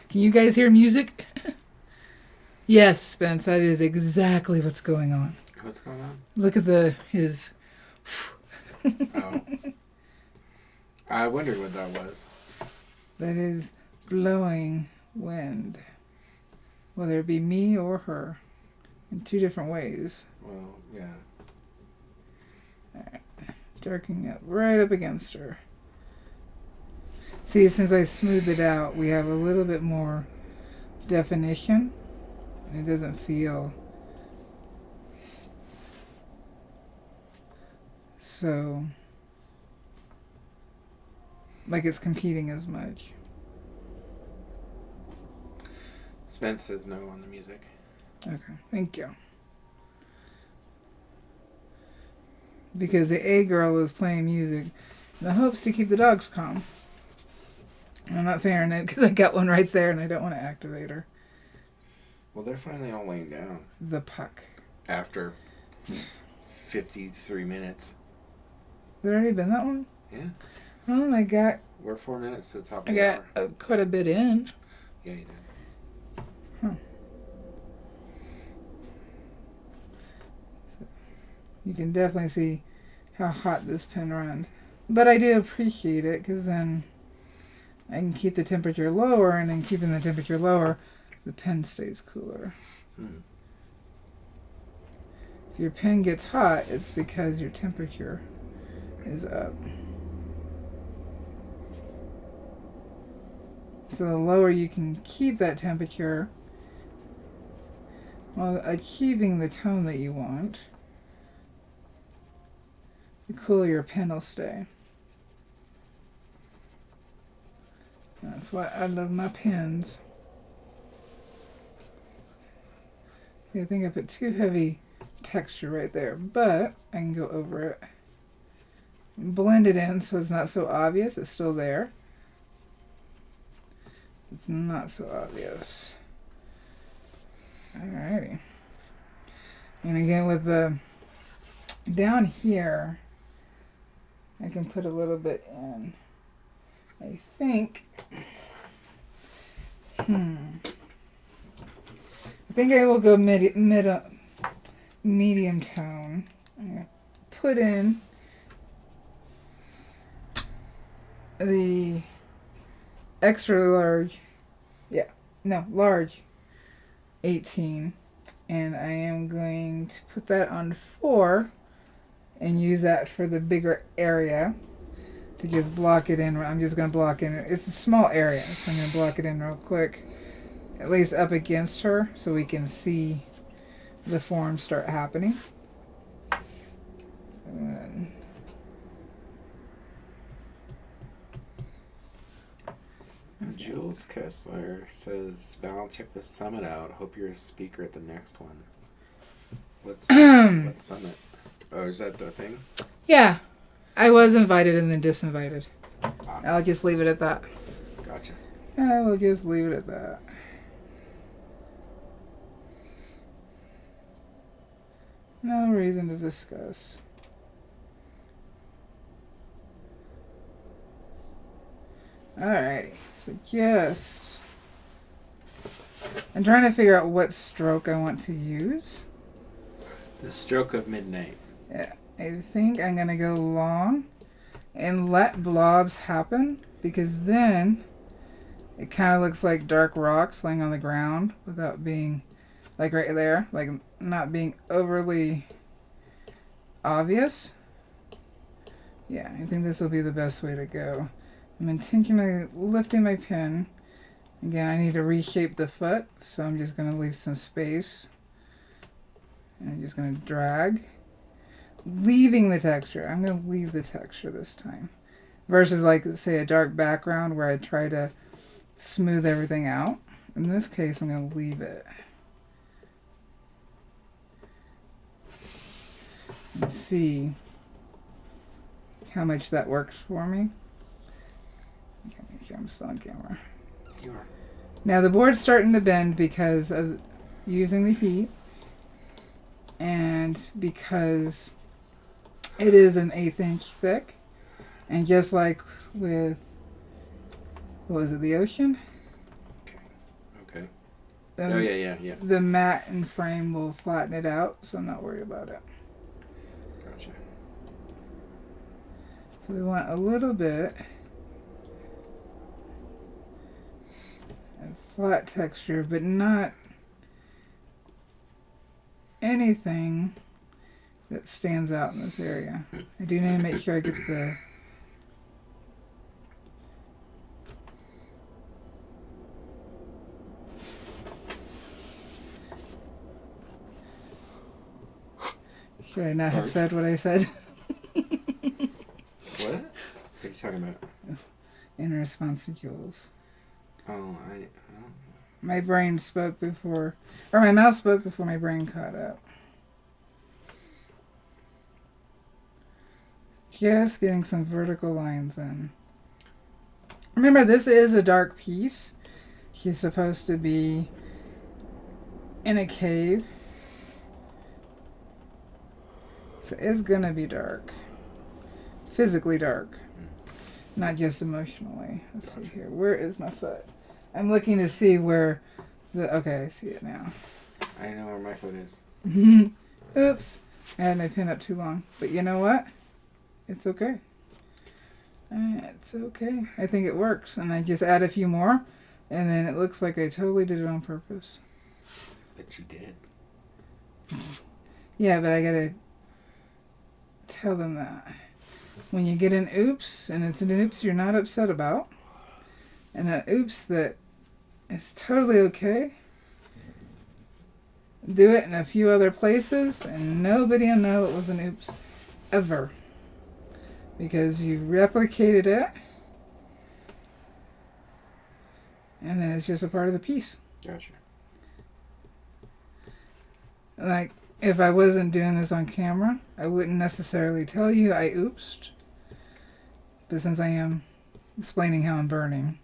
Can you guys hear music? Yes, Spence, that is exactly what's going on. What's going on? Look at his... Oh. I wondered what that was. That is blowing wind. Whether it be me or her. In two different ways. Well, yeah. Alright. Darkening it right up against her. See, since I smoothed it out, we have a little bit more definition. It doesn't feel so like it's competing as much. Spence says no on the music. Okay, thank you. Because the A girl is playing music in the hopes to keep the dogs calm. And I'm not saying her name because I got one right there and I don't want to activate her. Well, they're finally all laying down. The puck. After 53 minutes. Has it already been that long? Yeah. Oh my god. We're 4 minutes to the top of I the hour. got quite a bit in. Yeah, you did. Huh. You can definitely see how hot this pen runs. But I do appreciate it because then I can keep the temperature lower, and in keeping the temperature lower, the pen stays cooler. If your pen gets hot, it's because your temperature is up. So the lower you can keep that temperature while achieving the tone that you want, the cooler your pen will stay. That's why I love my pens. See, I think I put too heavy texture right there, but I can go over it. Blend it in so it's not so obvious. It's still there. It's not so obvious. Alrighty. And again with the down here, I can put a little bit in. I think I think I will go medium tone. I'm gonna put in the extra large, large 18, and I am going to put that on 4 and use that for the bigger area to just block it in. I'm just going to block in. It's a small area, so I'm going to block it in real quick, at least up against her, so we can see the form start happening. And Jules Kessler says, Val, check the summit out. Hope you're a speaker at the next one. What summit? Oh, is that the thing? Yeah. I was invited and then disinvited. I'll just leave it at that. Gotcha. I will just leave it at that. No reason to discuss. Alrighty, so I'm trying to figure out what stroke I want to use. The stroke of midnight. Yeah, I think I'm going to go long and let blobs happen, because then it kind of looks like dark rocks laying on the ground without being, like right there, like not being overly obvious. Yeah, I think this will be the best way to go. I'm intentionally lifting my pen. Again, I need to reshape the foot, so I'm just going to leave some space. And I'm just going to drag. Leaving the texture. I'm going to leave the texture this time. Versus like, say, a dark background where I try to smooth everything out. In this case, I'm going to leave it. and see how much that works for me. Okay, make sure I'm still on camera. You are. Now the board's starting to bend because of using the heat and because it is an 1/8 inch thick. And just like with, what was it, the ocean? Okay. Yeah. The mat and frame will flatten it out, so I'm not worried about it. Gotcha. So we want a little bit of flat texture, but not anything that stands out in this area. I do need to make sure I get the Should I not have said what I said? What? What are you talking about? In response to Jules. Oh, my brain spoke before, or my mouth spoke before my brain caught up. Just getting some vertical lines in. Remember, this is a dark piece. She's supposed to be in a cave. So it's going to be dark. Physically dark. Not just emotionally. Let's see here. Where is my foot? I'm looking to see where the... Okay, I see it now. I know where my foot is. Oops. I had my pin up too long. But you know what? It's okay. It's okay. I think it works. And I just add a few more. And then it looks like I totally did it on purpose. But you did. Yeah, but I got to tell them that. When you get an oops, and it's an oops you're not upset about, and an oops that is totally okay, do it in a few other places, and nobody will know it was an oops ever. Because you replicated it, and then it's just a part of the piece. Gotcha. Like, if I wasn't doing this on camera, I wouldn't necessarily tell you I oopsed. But since I am explaining how I'm burning,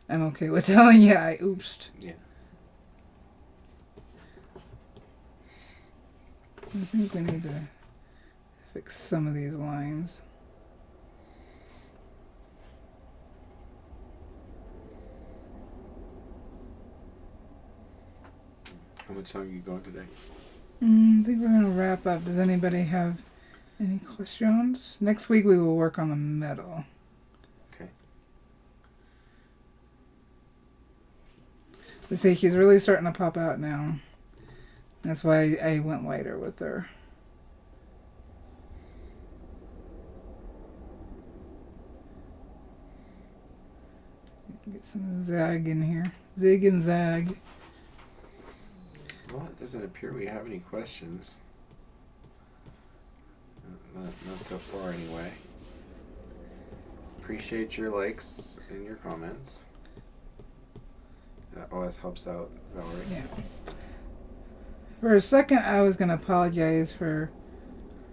I'm okay with telling you I oopsed. Yeah. I think we need to fix some of these lines. How much time are you going today? I think we're going to wrap up. Does anybody have any questions? Next week we will work on the metal. Okay. Let's see, she's really starting to pop out now. That's why I went lighter with her. Get some zag in here. Zig and zag. Well, it doesn't appear we have any questions. Not so far, anyway. Appreciate your likes and your comments. That always helps out, Valarie. Yeah. For a second, I was going to apologize for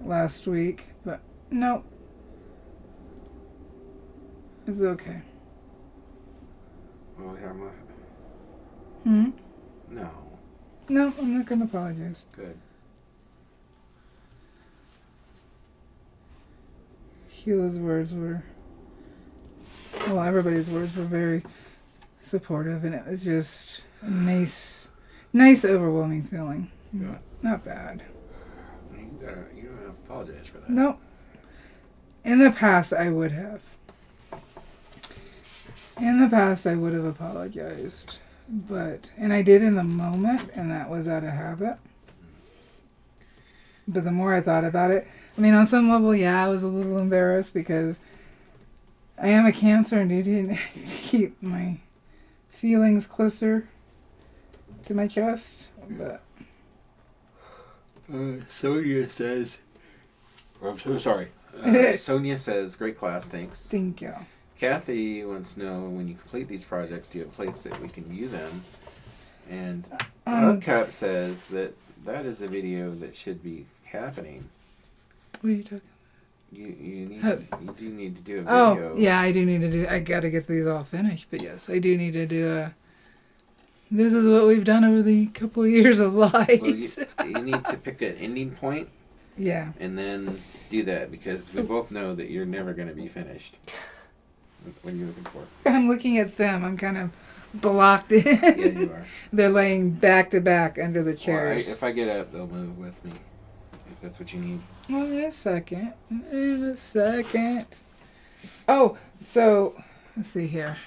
last week, but no. It's okay. Oh, yeah, No. No, I'm not going to apologize. Good. Sheila's words were... Well, everybody's words were very supportive, and it was just a nice, overwhelming feeling. Yeah. Not bad. You don't have to apologize for that. No. In the past, I would have. In the past, I would have apologized. And I did in the moment, and that was out of habit. But the more I thought about it, I mean, on some level, yeah, I was a little embarrassed because I am a Cancer and do keep my feelings closer to my chest. But Sonia says... I'm so sorry. Sonia says, great class, thanks. Thank you. Kathy wants to know, when you complete these projects, do you have a place that we can view them? And Hubcap says that is a video that should be happening. What are you talking about? You do need to do a video. Oh, yeah, I do need to do... I got to get these all finished. But yes, I do need to do a... This is what we've done over the couple of years of life. Well, you need to pick an ending point. Yeah. And then do that, because we both know that you're never going to be finished. What are you looking for? I'm looking at them. I'm kind of blocked in. Yeah, you are. They're laying back to back under the chairs. Well, if I get up, they'll move with me. If that's what you need. Well, in a second. Oh, so let's see here.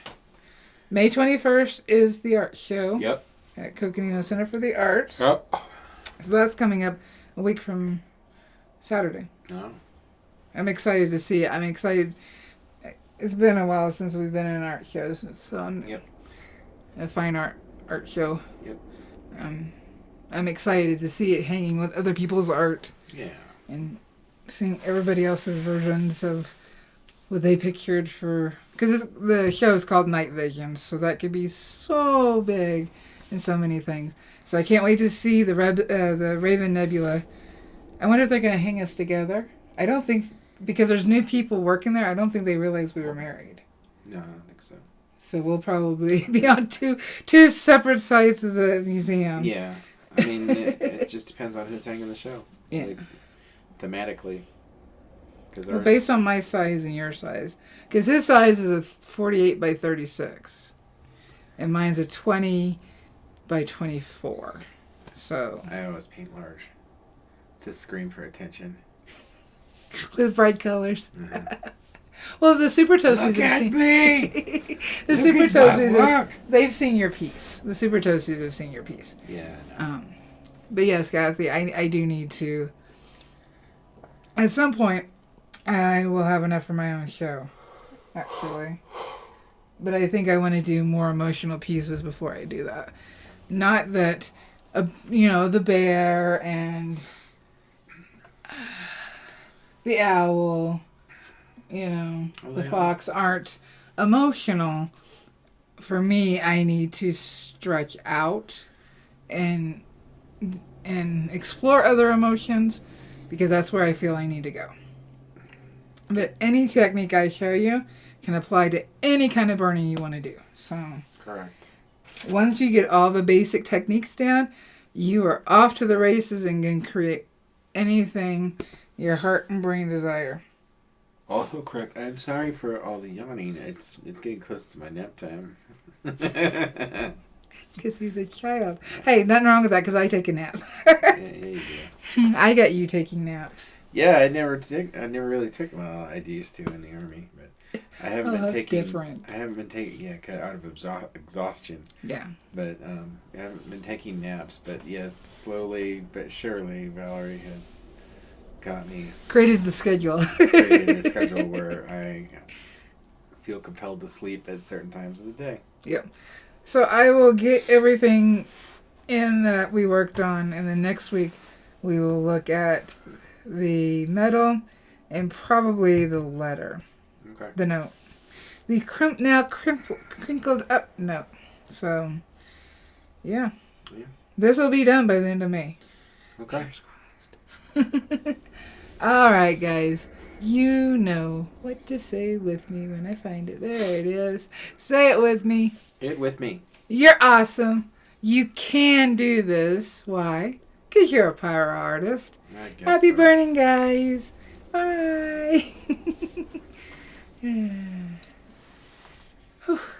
May 21st is the art show. Yep. At Coconino Center for the Arts. Yep. So that's coming up a week from Saturday. Oh. I'm excited to see it. I'm excited. It's been a while since we've been in an art show. So yep. A fine art show. Yep. I'm excited to see it hanging with other people's art. Yeah. And seeing everybody else's versions of what they pictured for... Because the show is called Night Vision, so that could be so big in so many things. So I can't wait to see the Raven Nebula. I wonder if they're going to hang us together. I don't think... Because there's new people working there, I don't think they realize we were married. No, I don't think so. So we'll probably be on two separate sides of the museum. Yeah. I mean, it just depends on who's hanging the show. Yeah. Like, thematically. Well, based on my size and your size. Because his size is a 48 by 36. And mine's a 20 by 24. So. I always paint large. To scream for attention. With bright colors. Mm-hmm. Well, the Super Toasties have seen... me! The Super Toasties, they've seen your piece. The Super Toasties have seen your piece. Yeah. But yes, Kathy, I do need to... At some point, I will have enough for my own show, actually. But I think I want to do more emotional pieces before I do that. Not that, the bear and the owl, the fox aren't emotional. For me, I need to stretch out and explore other emotions, because that's where I feel I need to go. But any technique I show you can apply to any kind of burning you want to do. So, correct. Once you get all the basic techniques down, you are off to the races and can create anything your heart and brain desire. Also correct. I'm sorry for all the yawning. It's getting close to my nap time. Because he's a child. Hey, nothing wrong with that, because I take a nap. Yeah, you do. I got you taking naps. Yeah, I never really took them. Well, I used to in the Army, but I haven't been taking. Different. I haven't been taking out of exhaustion. Yeah. But I haven't been taking naps. But yes, slowly but surely, Valarie has got me created the schedule. Created a schedule where I feel compelled to sleep at certain times of the day. Yep. So I will get everything in that we worked on, and then next week we will look at the medal and probably the letter. Okay. The note. The crinkled up note. So, yeah. This will be done by the end of May. Okay. All right, guys. You know what to say with me when I find it. There it is. Say it with me. It with me. You're awesome. You can do this. Why? Because you're a pyro artist. Happy burning, guys. Bye.